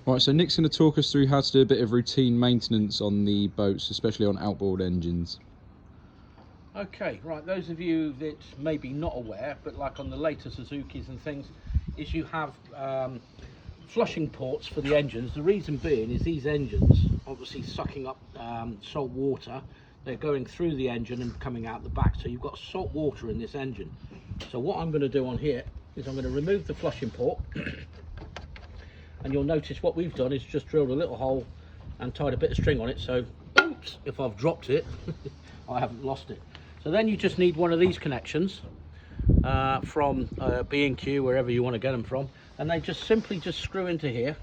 Right, so Nick's going to talk us through how to do a bit of routine maintenance on the boats, especially on outboard engines. Okay, right, those of you that may be not aware, but like on the later Suzukis and things, is you have flushing ports for the engines. The reason being is these engines obviously sucking up salt water. They're going through the engine and coming out the back, so you've got salt water in this engine. So what I'm going to do on here is I'm going to remove the flushing port and you'll notice what we've done is just drilled a little hole and tied a bit of string on it, so oops, if I've dropped it I haven't lost it. So then you just need one of these connections from B&Q, wherever you want to get them from, and they just simply screw into here.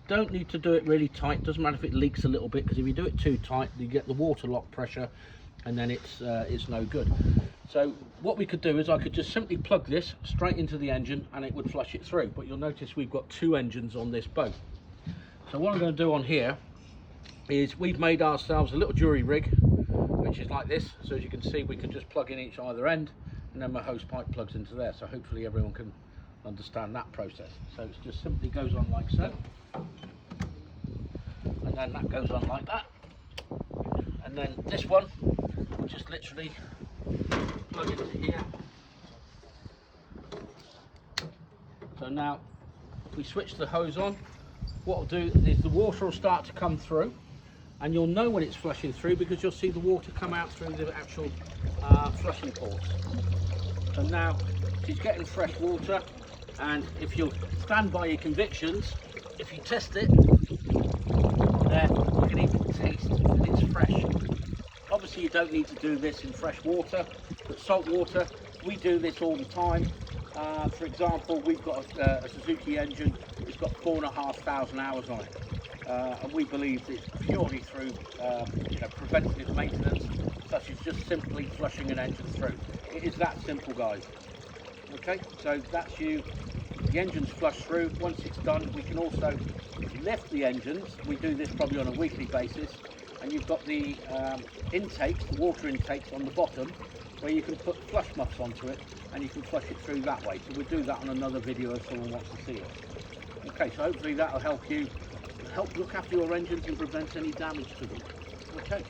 Don't need to do it really tight, doesn't matter if it leaks a little bit, because if you do it too tight you get the water lock pressure and then it's no good. So what we could do is I could just simply plug this straight into the engine and it would flush it through, but you'll notice we've got two engines on this boat. So what I'm going to do on here is we've made ourselves a little jury rig which is like this. So as you can see, we can just plug in each either end and then my hose pipe plugs into there, so hopefully everyone can understand that process. So it just simply goes on like so, and then that goes on like that, and then this one will just literally plug into here. So now if we switch the hose on, what I'll do is the water will start to come through, and you'll know when it's flushing through because you'll see the water come out through the actual flushing ports. So now she's getting fresh water, and if you'll stand by your convictions, if you test it, there you can even taste that it's fresh. Obviously you don't need to do this in fresh water, but salt water, we do this all the time. For example, we've got a Suzuki engine, it's got 4,500 hours on it. And we believe it's purely through preventative maintenance, such as just simply flushing an engine through. It is that simple, guys. Okay, so that's the engine's flushed through. Once it's done, we can also lift the engines. We do this probably on a weekly basis, and you've got the intakes, the water intakes on the bottom, where you can put flush muffs onto it and you can flush it through that way. So we'll do that on another video if someone wants to see it. Okay, so hopefully that'll help you look after your engines and prevent any damage to them. Okay.